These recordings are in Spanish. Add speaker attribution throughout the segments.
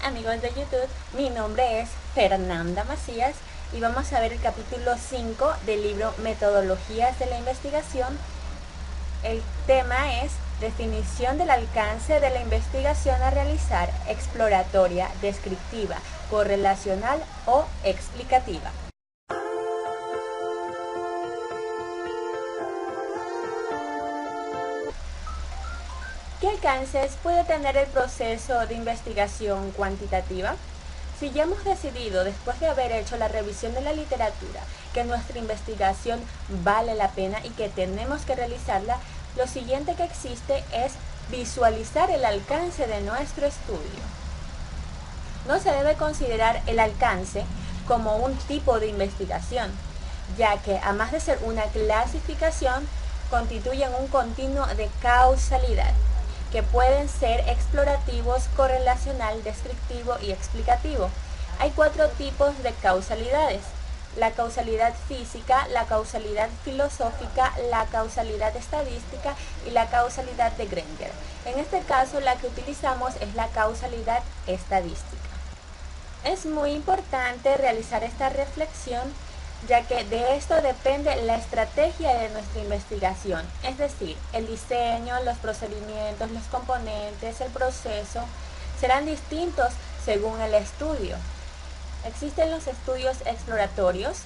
Speaker 1: amigos de YouTube, mi nombre es Fernanda Macías y vamos a ver el capítulo 5 del libro Metodologías de la Investigación. El tema es definición del alcance de la investigación a realizar, exploratoria, descriptiva, correlacional o explicativa. ¿Qué alcances puede tener el proceso de investigación cuantitativa? Si ya hemos decidido, después de haber hecho la revisión de la literatura, que nuestra investigación vale la pena y que tenemos que realizarla, lo siguiente que existe es visualizar el alcance de nuestro estudio. No se debe considerar el alcance como un tipo de investigación, ya que, además de ser una clasificación, constituyen un continuo de causalidad, que pueden ser explorativos, correlacional, descriptivo y explicativo. Hay 4 tipos de causalidades: la causalidad física, la causalidad filosófica, la causalidad estadística y la causalidad de Granger. En este caso, la que utilizamos es la causalidad estadística. Es muy importante realizar esta reflexión, ya que de esto depende la estrategia de nuestra investigación, es decir, el diseño, los procedimientos, los componentes, el proceso, serán distintos según el estudio. Existen los estudios exploratorios,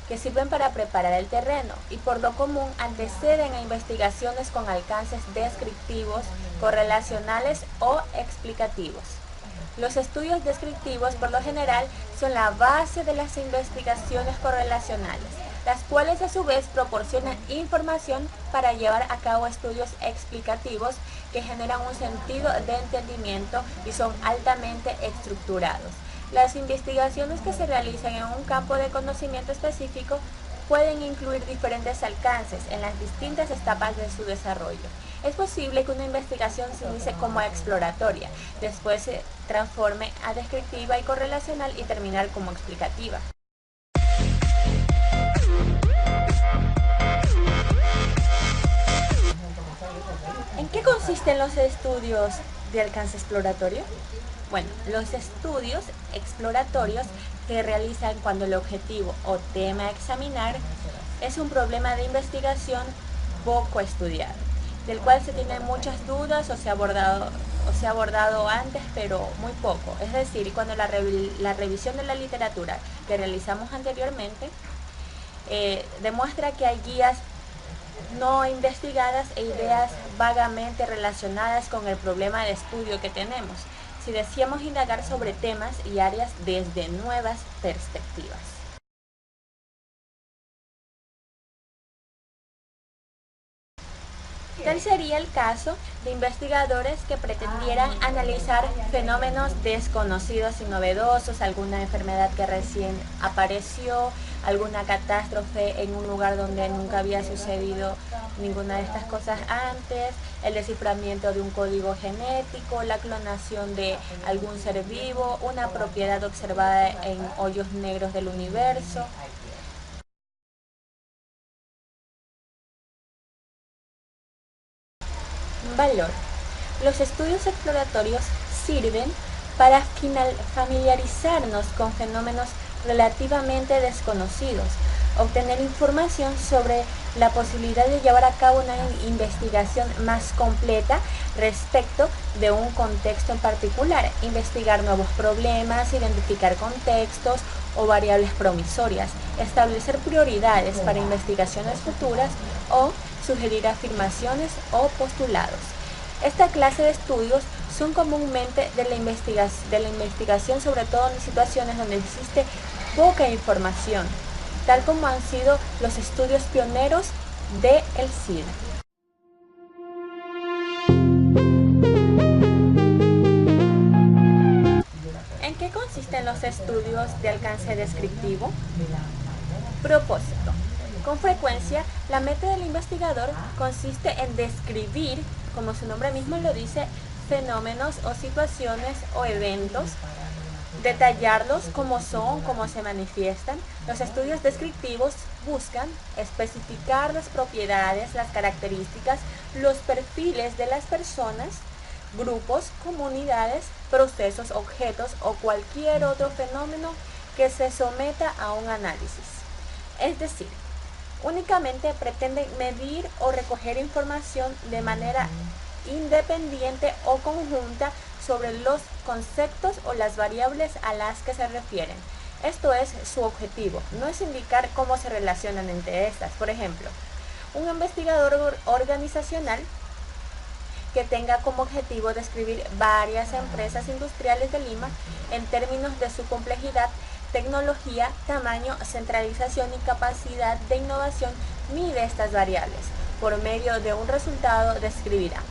Speaker 1: que sirven para preparar el terreno y por lo común anteceden a investigaciones con alcances descriptivos, correlacionales o explicativos. Los estudios descriptivos, por lo general, son la base de las investigaciones correlacionales, las cuales a su vez proporcionan información para llevar a cabo estudios explicativos que generan un sentido de entendimiento y son altamente estructurados. Las investigaciones que se realizan en un campo de conocimiento específico pueden incluir diferentes alcances en las distintas etapas de su desarrollo. Es posible que una investigación se inicie como exploratoria, después se transforme a descriptiva y correlacional y terminar como explicativa. ¿En qué consisten los estudios de alcance exploratorio? Bueno, los estudios exploratorios se realizan cuando el objetivo o tema a examinar es un problema de investigación poco estudiado, del cual se tienen muchas dudas o se ha abordado antes, pero muy poco. Es decir, cuando la revisión de la literatura que realizamos anteriormente demuestra que hay guías no investigadas e ideas vagamente relacionadas con el problema de estudio que tenemos, si deseamos indagar sobre temas y áreas desde nuevas perspectivas. Tal sería el caso de investigadores que pretendieran analizar fenómenos desconocidos y novedosos, alguna enfermedad que recién apareció, alguna catástrofe en un lugar donde nunca había sucedido ninguna de estas cosas antes, el desciframiento de un código genético, la clonación de algún ser vivo, una propiedad observada en hoyos negros del universo. Valor. Los estudios exploratorios sirven para familiarizarnos con fenómenos relativamente desconocidos, obtener información sobre la posibilidad de llevar a cabo una investigación más completa respecto de un contexto en particular, investigar nuevos problemas, identificar contextos o variables promisorias, establecer prioridades para investigaciones futuras o sugerir afirmaciones o postulados. Esta clase de estudios son comúnmente de la investigación, sobre todo en situaciones donde existe poca información, tal como han sido los estudios pioneros del SIDA. ¿En qué consisten los estudios de alcance descriptivo? Propósito. Con frecuencia, la meta del investigador consiste en describir, como su nombre mismo lo dice, fenómenos o situaciones o eventos, detallarlos cómo son, cómo se manifiestan. Los estudios descriptivos buscan especificar las propiedades, las características, los perfiles de las personas grupos, comunidades, procesos, objetos o cualquier otro fenómeno que se someta a un análisis. Es decir, únicamente pretenden medir o recoger información de manera independiente o conjunta sobre los conceptos o las variables a las que se refieren. Esto es su objetivo, no es indicar cómo se relacionan entre estas. Por ejemplo, un investigador organizacional que tenga como objetivo describir varias empresas industriales de Lima en términos de su complejidad, tecnología, tamaño, centralización y capacidad de innovación, mide estas variables. Por medio de un resultado describirá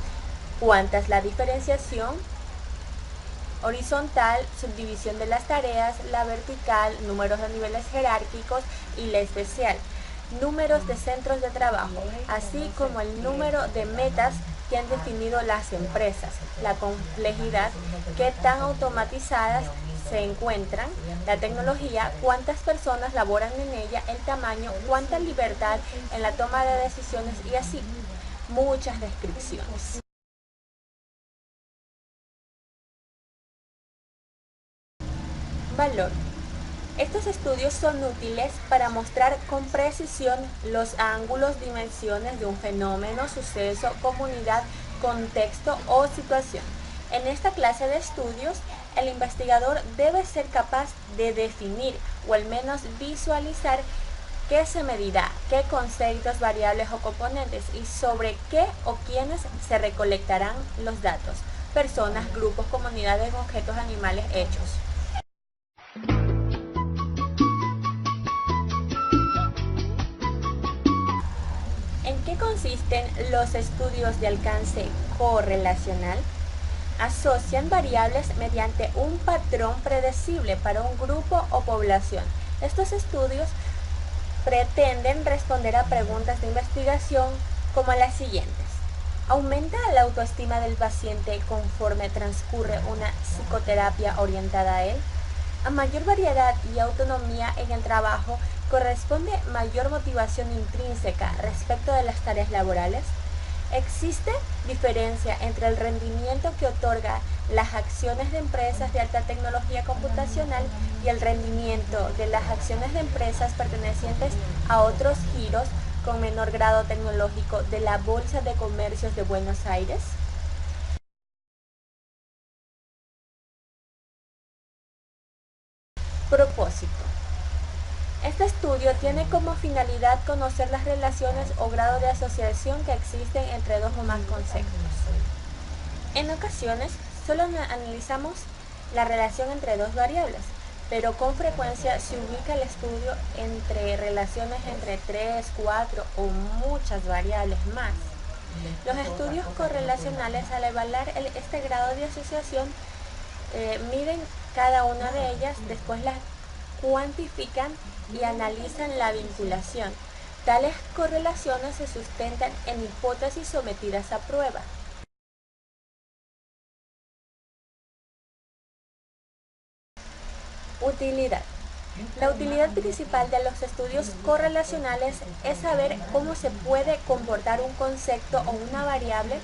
Speaker 1: cuánta es la diferenciación horizontal, subdivisión de las tareas, la vertical, números de niveles jerárquicos y la especial, números de centros de trabajo, así como el número de metas que han definido las empresas, la complejidad, qué tan automatizadas se encuentran, la tecnología, cuántas personas laboran en ella, el tamaño, cuánta libertad en la toma de decisiones y así, muchas descripciones. Valor. Estos estudios son útiles para mostrar con precisión los ángulos, dimensiones de un fenómeno, suceso, comunidad, contexto o situación. En esta clase de estudios, el investigador debe ser capaz de definir o al menos visualizar qué se medirá, qué conceptos, variables o componentes y sobre qué o quiénes se recolectarán los datos, personas, grupos, comunidades, objetos, animales, hechos. ¿En qué consisten los estudios de alcance correlacional? Asocian variables mediante un patrón predecible para un grupo o población. Estos estudios pretenden responder a preguntas de investigación como las siguientes. ¿Aumenta la autoestima del paciente conforme transcurre una psicoterapia orientada a él? A mayor variedad y autonomía en el trabajo, ¿corresponde mayor motivación intrínseca respecto de las tareas laborales? ¿Existe diferencia entre el rendimiento que otorga las acciones de empresas de alta tecnología computacional y el rendimiento de las acciones de empresas pertenecientes a otros giros con menor grado tecnológico de la Bolsa de Comercios de Buenos Aires? Propósito. Este estudio tiene como finalidad conocer las relaciones o grado de asociación que existen entre dos o más conceptos. En ocasiones, solo analizamos la relación entre dos variables, pero con frecuencia se ubica el estudio entre relaciones entre 3, 4 o muchas variables más. Los estudios correlacionales, al evaluar este grado de asociación, miden cada una de ellas, después las cuantifican y analizan la vinculación. Tales correlaciones se sustentan en hipótesis sometidas a prueba. Utilidad. La utilidad principal de los estudios correlacionales es saber cómo se puede comportar un concepto o una variable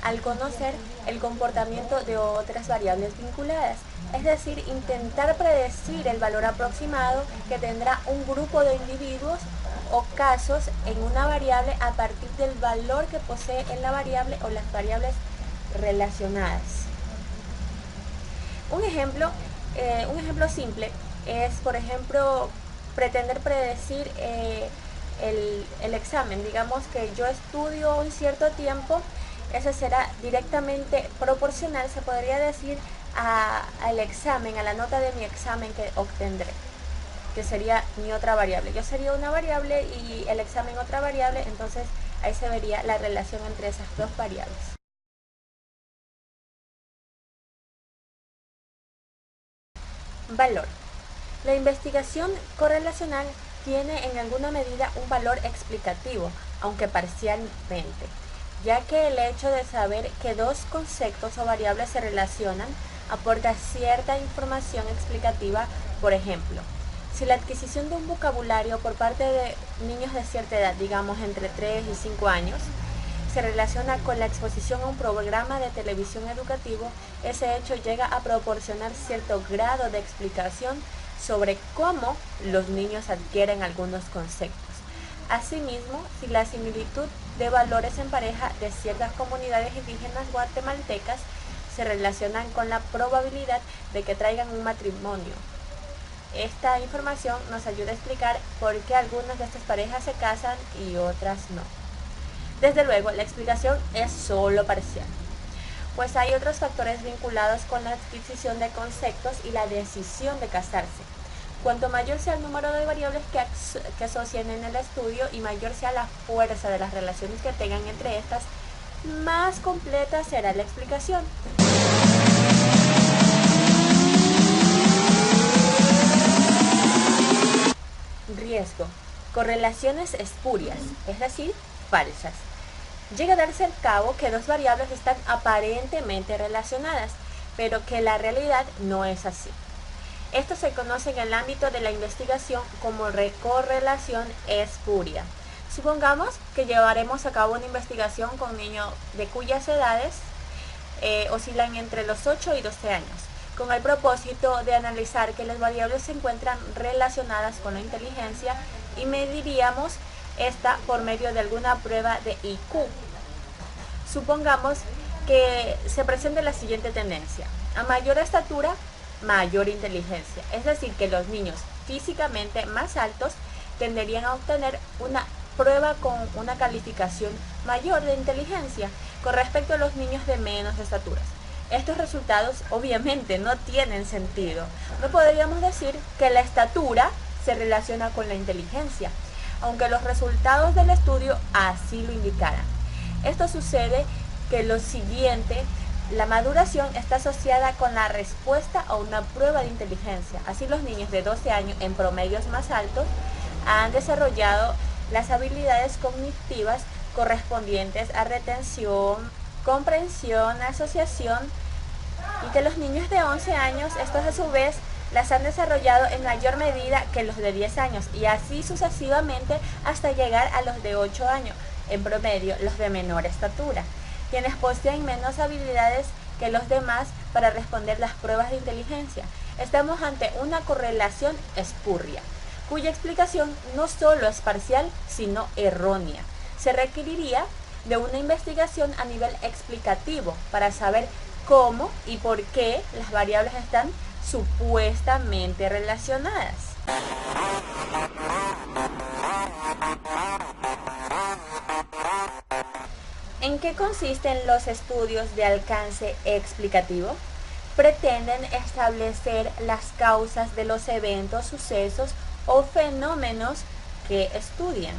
Speaker 1: al conocer el comportamiento de otras variables vinculadas, es decir, intentar predecir el valor aproximado que tendrá un grupo de individuos o casos en una variable a partir del valor que posee en la variable o las variables relacionadas. Un ejemplo simple es, por ejemplo, pretender predecir el examen. Digamos que yo estudio un cierto tiempo, ese será directamente proporcional, se podría decir, al examen, a la nota de mi examen que obtendré, que sería mi otra variable. Yo sería una variable y el examen otra variable, entonces ahí se vería la relación entre esas dos variables. Valor. La investigación correlacional tiene en alguna medida un valor explicativo, aunque parcialmente, ya que el hecho de saber que dos conceptos o variables se relacionan aporta cierta información explicativa. Por ejemplo, si la adquisición de un vocabulario por parte de niños de cierta edad, digamos entre 3 y 5 años, se relaciona con la exposición a un programa de televisión educativo, ese hecho llega a proporcionar cierto grado de explicación sobre cómo los niños adquieren algunos conceptos. Asimismo, si la similitud de valores en pareja de ciertas comunidades indígenas guatemaltecas se relacionan con la probabilidad de que traigan un matrimonio. Esta información nos ayuda a explicar por qué algunas de estas parejas se casan y otras no. Desde luego, la explicación es solo parcial, pues hay otros factores vinculados con la adquisición de conceptos y la decisión de casarse. Cuanto mayor sea el número de variables que asocien en el estudio y mayor sea la fuerza de las relaciones que tengan entre estas, más completa será la explicación. Riesgo. Correlaciones espurias, es decir, falsas. Llega a darse el cabo que dos variables están aparentemente relacionadas, pero que la realidad no es así. Esto se conoce en el ámbito de la investigación como correlación espuria. Supongamos que llevaremos a cabo una investigación con niños de cuyas edades oscilan entre los 8 y 12 años, con el propósito de analizar que las variables se encuentran relacionadas con la inteligencia y mediríamos esta por medio de alguna prueba de IQ. Supongamos que se presente la siguiente tendencia: a mayor estatura, mayor inteligencia, es decir, que los niños físicamente más altos tenderían a obtener una prueba con una calificación mayor de inteligencia con respecto a los niños de menos estaturas. Estos resultados obviamente no tienen sentido. No podríamos decir que la estatura se relaciona con la inteligencia, aunque los resultados del estudio así lo indicaran. Esto sucede que lo siguiente: la maduración está asociada con la respuesta a una prueba de inteligencia. Así, los niños de 12 años en promedios más altos han desarrollado las habilidades cognitivas correspondientes a retención, comprensión, asociación, y que los niños de 11 años, estos a su vez, las han desarrollado en mayor medida que los de 10 años, y así sucesivamente hasta llegar a los de 8 años, en promedio los de menor estatura, quienes poseen menos habilidades que los demás para responder las pruebas de inteligencia. Estamos ante una correlación espuria, cuya explicación no solo es parcial, sino errónea. Se requeriría de una investigación a nivel explicativo para saber cómo y por qué las variables están supuestamente relacionadas. ¿En qué consisten los estudios de alcance explicativo? Pretenden establecer las causas de los eventos, sucesos o fenómenos que estudian.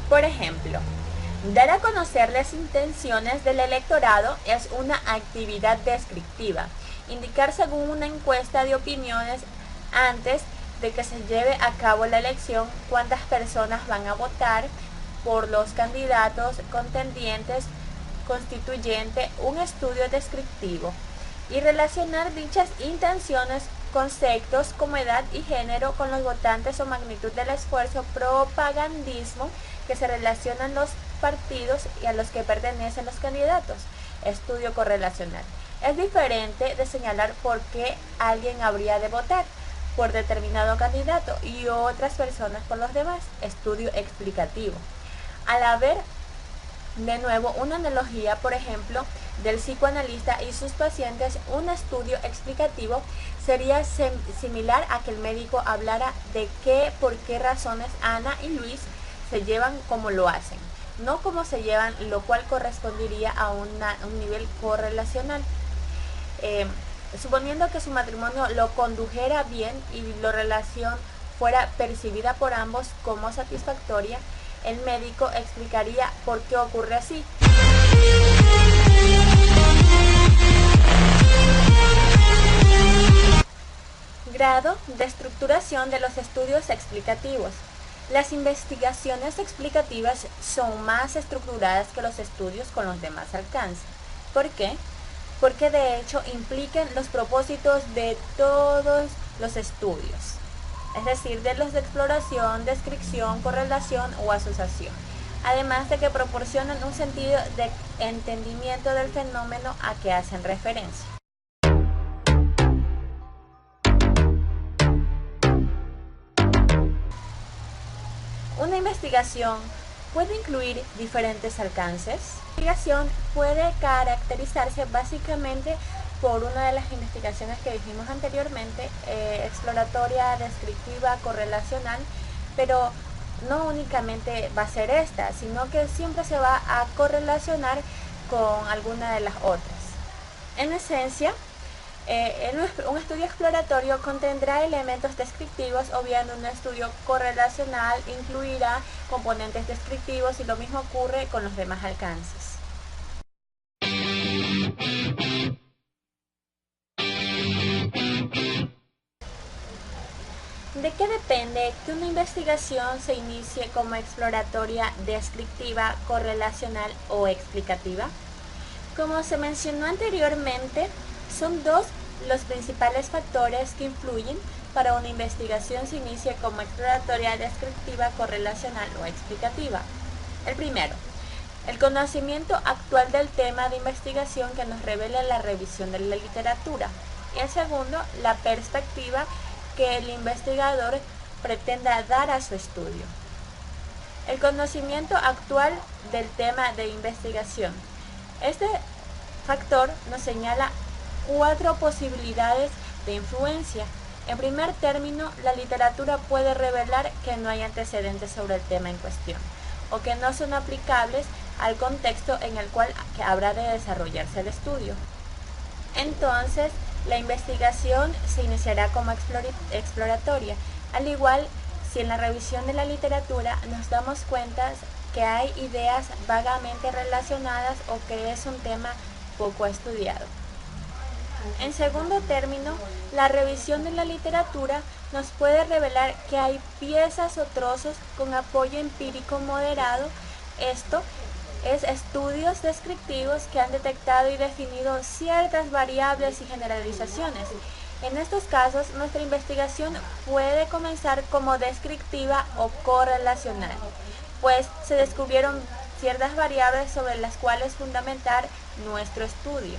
Speaker 1: Por ejemplo, dar a conocer las intenciones del electorado es una actividad descriptiva. Indicar según una encuesta de opiniones antes de que se lleve a cabo la elección cuántas personas van a votar por los candidatos contendientes constituyente un estudio descriptivo, y relacionar dichas intenciones, conceptos como edad y género con los votantes o magnitud del esfuerzo propagandismo que se relacionan los partidos y a los que pertenecen los candidatos. Estudio correlacional. Es diferente de señalar por qué alguien habría de votar por determinado candidato y otras personas por los demás. Estudio explicativo. Al haber de nuevo una analogía, por ejemplo, del psicoanalista y sus pacientes, un estudio explicativo sería similar a que el médico hablara de por qué razones Ana y Luis se llevan como lo hacen, no cómo se llevan, lo cual correspondería a un nivel correlacional. Suponiendo que su matrimonio lo condujera bien y la relación fuera percibida por ambos como satisfactoria, el médico explicaría por qué ocurre así. Grado de estructuración de los estudios explicativos. Las investigaciones explicativas son más estructuradas que los estudios con los demás alcances. ¿Por qué? Porque de hecho implican los propósitos de todos los estudios. es decir, de los de exploración, descripción, correlación o asociación, además de que proporcionan un sentido de entendimiento del fenómeno a que hacen referencia. Una investigación puede incluir diferentes alcances. La investigación puede caracterizarse básicamente por una de las investigaciones que dijimos anteriormente, exploratoria, descriptiva, correlacional, pero no únicamente va a ser esta, sino que siempre se va a correlacionar con alguna de las otras. En esencia, un estudio exploratorio contendrá elementos descriptivos, o bien un estudio correlacional incluirá componentes descriptivos, y lo mismo ocurre con los demás alcances. ¿De qué depende que una investigación se inicie como exploratoria, descriptiva, correlacional o explicativa? Como se mencionó anteriormente, son dos los principales factores que influyen para una investigación se inicie como exploratoria, descriptiva, correlacional o explicativa. El primero, el conocimiento actual del tema de investigación que nos revela la revisión de la literatura. Y el segundo, la perspectiva que el investigador pretenda dar a su estudio. El conocimiento actual del tema de investigación. Este factor nos señala 4 posibilidades de influencia. En primer término, la literatura puede revelar que no hay antecedentes sobre el tema en cuestión, o que no son aplicables al contexto en el cual habrá de desarrollarse el estudio. Entonces, la investigación se iniciará como exploratoria, al igual si en la revisión de la literatura nos damos cuenta que hay ideas vagamente relacionadas o que es un tema poco estudiado. En segundo término, la revisión de la literatura nos puede revelar que hay piezas o trozos con apoyo empírico moderado. Esto es estudios descriptivos que han detectado y definido ciertas variables y generalizaciones. En estos casos, nuestra investigación puede comenzar como descriptiva o correlacional, pues se descubrieron ciertas variables sobre las cuales fundamentar nuestro estudio.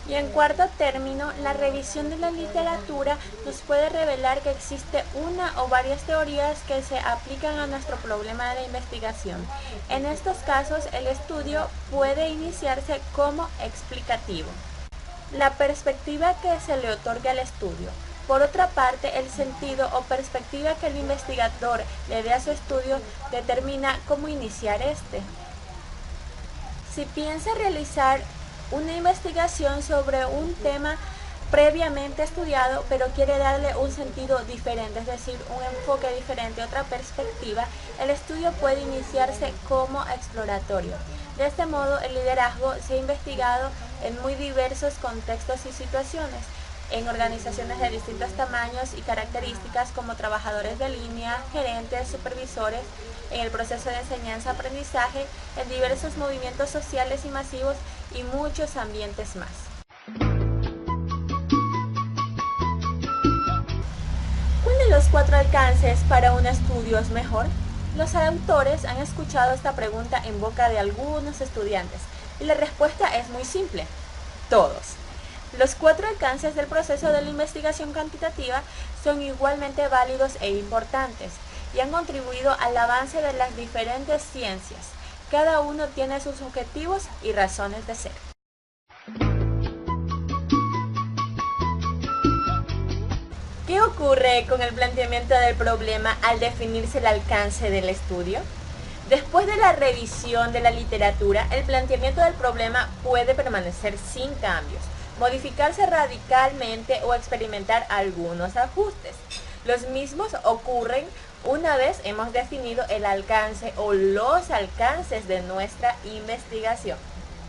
Speaker 1: Y en cuarto término, la revisión de la literatura nos puede revelar que existe una o varias teorías que se aplican a nuestro problema de investigación. En estos casos, el estudio puede iniciarse como explicativo. La perspectiva que se le otorga al estudio. Por otra parte, el sentido o perspectiva que el investigador le dé a su estudio determina cómo iniciar este. Si piensa realizar una investigación sobre un tema previamente estudiado, pero quiere darle un sentido diferente, es decir, un enfoque diferente, otra perspectiva, el estudio puede iniciarse como exploratorio. De este modo, el liderazgo se ha investigado en muy diversos contextos y situaciones, en organizaciones de distintos tamaños y características como trabajadores de línea, gerentes, supervisores, en el proceso de enseñanza-aprendizaje, en diversos movimientos sociales y masivos y muchos ambientes más. ¿Cuál de los 4 alcances para un estudio es mejor? Los autores han escuchado esta pregunta en boca de algunos estudiantes y la respuesta es muy simple: todos. Los 4 alcances del proceso de la investigación cuantitativa son igualmente válidos e importantes y han contribuido al avance de las diferentes ciencias. Cada uno tiene sus objetivos y razones de ser. ¿Qué ocurre con el planteamiento del problema al definirse el alcance del estudio? Después de la revisión de la literatura, el planteamiento del problema puede permanecer sin cambios, modificarse radicalmente o experimentar algunos ajustes. Los mismos ocurren una vez hemos definido el alcance o los alcances de nuestra investigación.